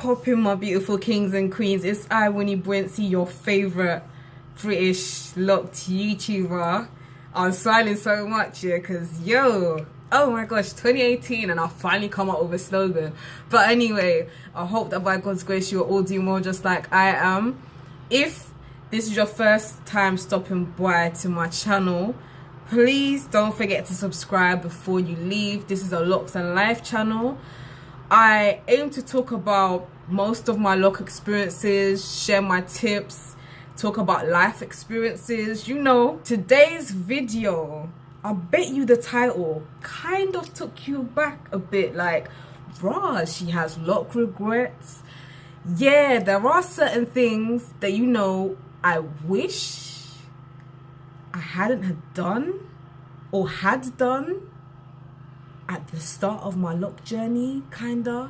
Popping, my beautiful kings and queens. It's I, Wini Boansi, your favorite British locked YouTuber. I'm smiling so much here because oh my gosh, 2018 and I finally come up with a slogan. But anyway, I hope that by God's grace you're all doing well just like I am. If this is your first time stopping by to my channel, please don't forget to subscribe before you leave. This is a Locks and Life channel. I aim to talk about most of my lock experiences, share my tips, talk about life experiences. You know, today's video, I bet you the title kind of took you back a bit, like, bruh, she has lock regrets. Yeah, there are certain things that, you know, I wish I hadn't had done or had done at the start of my lock journey, kinda.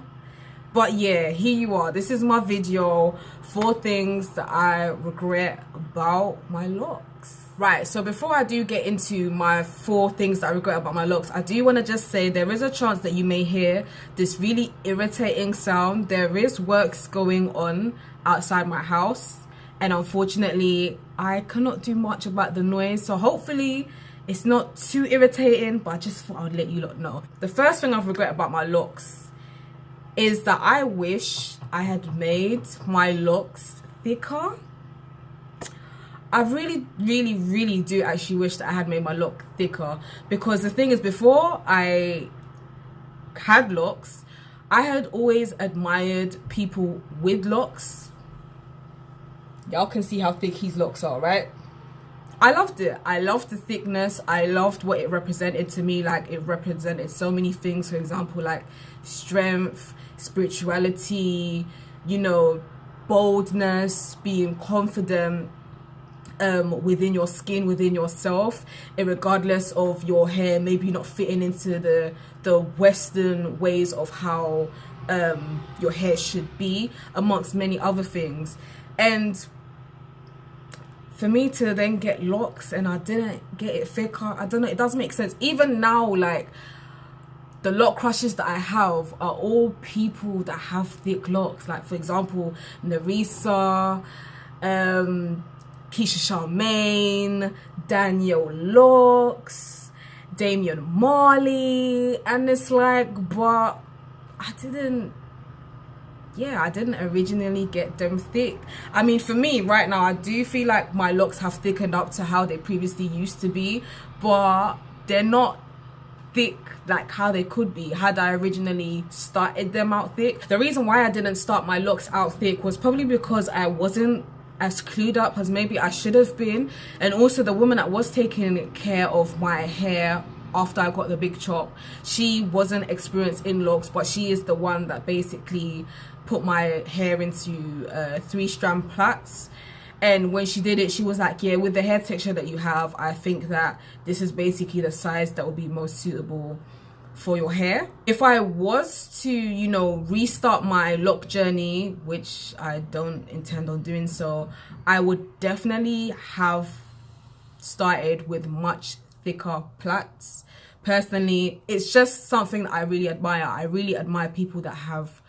But yeah, here you are. This is my video, 4 things that I regret about my locks. Right, so before I do get into my 4 things that I regret about my locks, I do want to just say there is a chance that you may hear this really irritating sound. There is works going on outside my house, and unfortunately I cannot do much about the noise, so hopefully it's not too irritating, but I just thought I'd let you lot know. The first thing I regret about my locks is that I wish I had made my locks thicker. I really do actually wish that I had made my lock thicker, because the thing is, before I had locks, I had always admired people with locks. Y'all can see how thick his locks are, right? I loved it. I loved the thickness. I loved what it represented to me. Like, it represented so many things. For example, like strength, spirituality, you know, boldness, being confident within your skin, within yourself, regardless of your hair maybe not fitting into the Western ways of how your hair should be, amongst many other things. And for me to then get locks and I didn't get it thicker, I don't know, it doesn't make sense. Even now, like, the lock crushes that I have are all people that have thick locks. Like, for example, Narisa, Keisha Charmaine, Danielle Locks, Damian Marley, and it's like, but I didn't originally get them thick. I mean, for me right now, I do feel like my locks have thickened up to how they previously used to be, but they're not thick like how they could be had I originally started them out thick. The reason why I didn't start my locks out thick was probably because I wasn't as clued up as maybe I should have been, and also the woman that was taking care of my hair after I got the big chop, she wasn't experienced in locks, but she is the one that basically put my hair into 3-strand plaits. And when she did it, she was like, yeah, with the hair texture that you have, I think that this is basically the size that would be most suitable for your hair. If I was to, you know, restart my lock journey, which I don't intend on doing so, I would definitely have started with much thicker plaits. Personally, it's just something that I really admire. I really admire people that have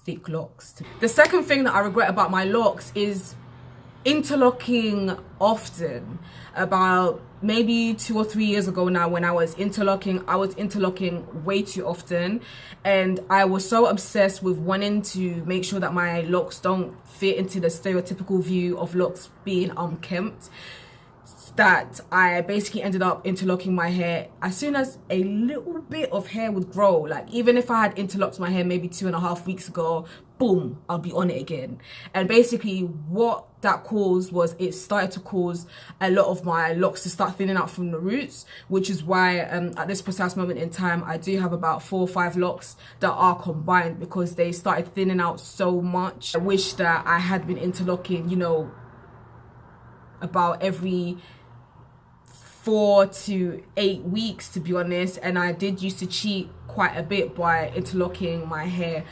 thick locks. The second thing that I regret about my locks is interlocking often. About maybe 2 or 3 years ago now, when I was interlocking way too often, and I was so obsessed with wanting to make sure that my locks don't fit into the stereotypical view of locks being unkempt, that I basically ended up interlocking my hair as soon as a little bit of hair would grow. Like, even if I had interlocked my hair maybe 2.5 weeks ago, boom, I'll be on it again. And basically what that caused was, it started to cause a lot of my locks to start thinning out from the roots, which is why at this precise moment in time I do have about 4 or 5 locks that are combined, because they started thinning out so much. I wish that I had been interlocking, you know, about every 4 to 8 weeks, to be honest. And I did used to cheat quite a bit by interlocking my hair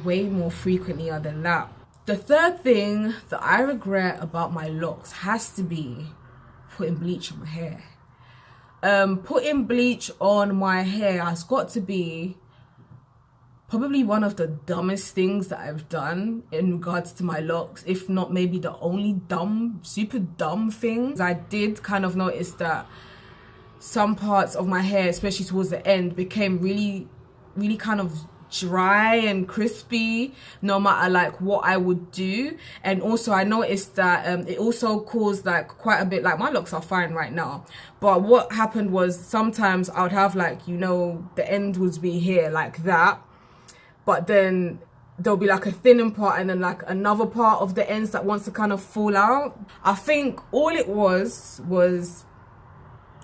way more frequently than that. The third thing that I regret about my locks has to be putting bleach on my hair. Putting bleach on my hair has got to be probably one of the dumbest things that I've done in regards to my locks, if not maybe the only dumb, super dumb thing. I did kind of notice that some parts of my hair, especially towards the end, became really kind of dry and crispy no matter like what I would do. And also I noticed that it also caused like quite a bit, like my locks are fine right now, but what happened was sometimes I would have like, you know, the end would be here like that, but then there'll be like a thinning part and then like another part of the ends that wants to kind of fall out. I think all it was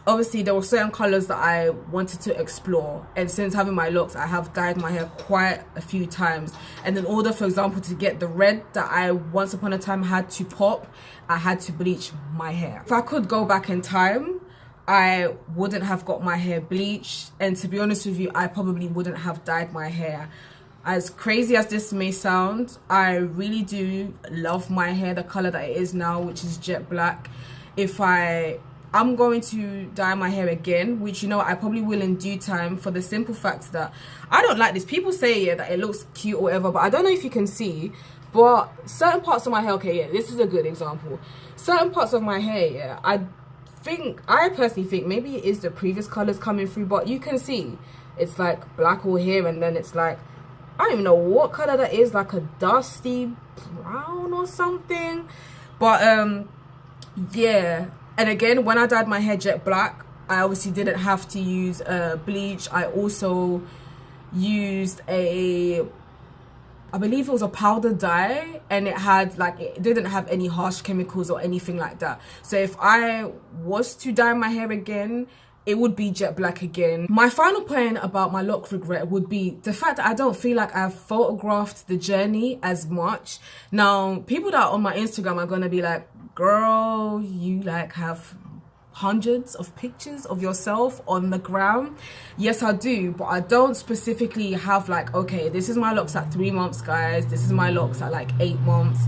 obviously there were certain colors that I wanted to explore, and since having my locks I have dyed my hair quite a few times, and in order, for example, to get the red that I once upon a time had to pop, I had to bleach my hair. If I could go back in time, I wouldn't have got my hair bleached, and to be honest with you, I probably wouldn't have dyed my hair. As crazy as this may sound, I really do love my hair the color that it is now, which is jet black. If I'm going to dye my hair again, which, you know, I probably will in due time, for the simple fact that I don't like this. People say, yeah, that it looks cute or whatever, but I don't know if you can see, but certain parts of my hair, okay, yeah, this is a good example. Certain parts of my hair, yeah, I personally think maybe it is the previous colors coming through, but you can see it's like black all here, and then it's like, I don't even know what color that is, like a dusty brown or something. But yeah. And again, when I dyed my hair jet black, I obviously didn't have to use bleach. I also used I believe it was a powder dye, and it had like, it didn't have any harsh chemicals or anything like that. So if I was to dye my hair again, it would be jet black again. My final point about my loc regret would be the fact that I don't feel like I've photographed the journey as much. Now, people that are on my Instagram are gonna be like, girl, you like have hundreds of pictures of yourself on the gram. Yes, I do, but I don't specifically have like, okay, this is my locks at 3 months, guys, this is my locks at like 8 months.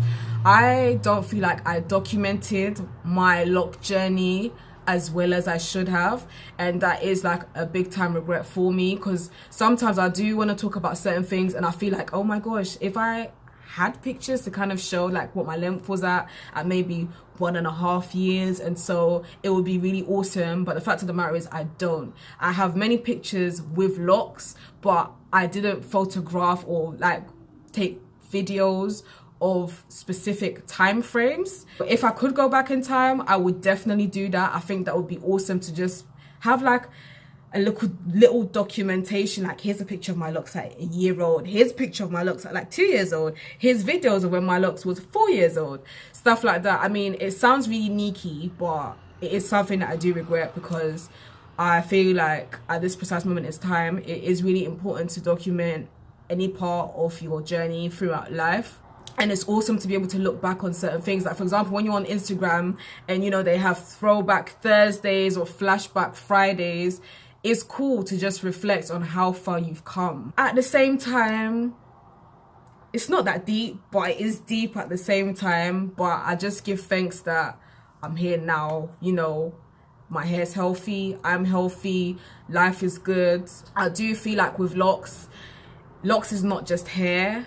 I don't feel like I documented my loc journey as well as I should have, and that is like a big time regret for me, because sometimes I do want to talk about certain things and I feel like, oh my gosh, if I had pictures to kind of show like what my length was at maybe 1.5 years, and so it would be really awesome. But the fact of the matter is I don't. I have many pictures with locks, but I didn't photograph or like take videos of specific time frames. But if I could go back in time, I would definitely do that. I think that would be awesome to just have like a little documentation, like here's a picture of my locks at 1 year old, here's a picture of my locks at like 2 years old, here's videos of when my locks was 4 years old, stuff like that. I mean, it sounds really neaky, but it is something that I do regret, because I feel like at this precise moment in time, it is really important to document any part of your journey throughout life. And it's awesome to be able to look back on certain things. Like, for example, when you're on Instagram and, you know, they have throwback Thursdays or flashback Fridays, it's cool to just reflect on how far you've come. At the same time, it's not that deep, but it is deep at the same time. But I just give thanks that I'm here now, you know, my hair's healthy, I'm healthy, life is good. I do feel like with locks is not just hair.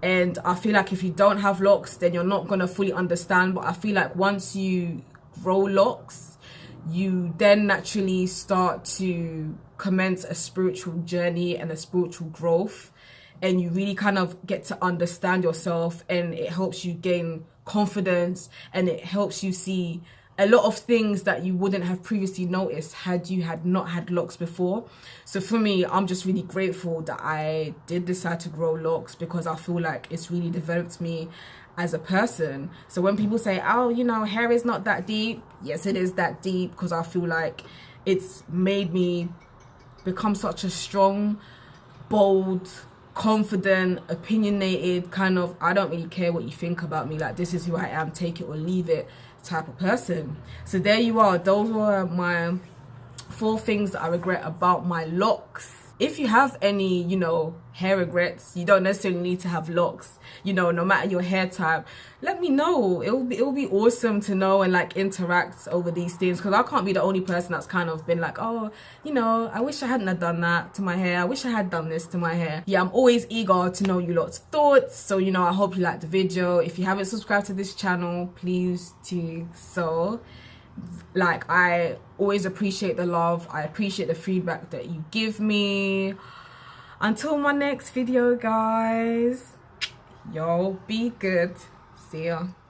And I feel like if you don't have locks, then you're not gonna fully understand. But I feel like once you grow locks, you then naturally start to commence a spiritual journey and a spiritual growth, and you really kind of get to understand yourself, and it helps you gain confidence, and it helps you see a lot of things that you wouldn't have previously noticed had you not had locks before. So for me, I'm just really grateful that I did decide to grow locks, because I feel like it's really developed me as a person. So when people say, oh, you know, hair is not that deep, yes, it is that deep, because I feel like it's made me become such a strong, bold, confident, opinionated kind of, I don't really care what you think about me, like this is who I am, take it or leave it type of person. So there you are, those were my 4 things that I regret about my locks. if you have any, you know, hair regrets, you don't necessarily need to have locks, you know, no matter your hair type, let me know. It will be awesome to know and like interact over these things, because I can't be the only person that's kind of been like, oh, you know, I wish I hadn't have done that to my hair, I wish I had done this to my hair. Yeah, I'm always eager to know you lot's thoughts. So, you know, I hope you liked the video. If you haven't subscribed to this channel, please do so. Like, I always appreciate the love, I appreciate the feedback that you give me. Until my next video, guys, y'all be good. See ya.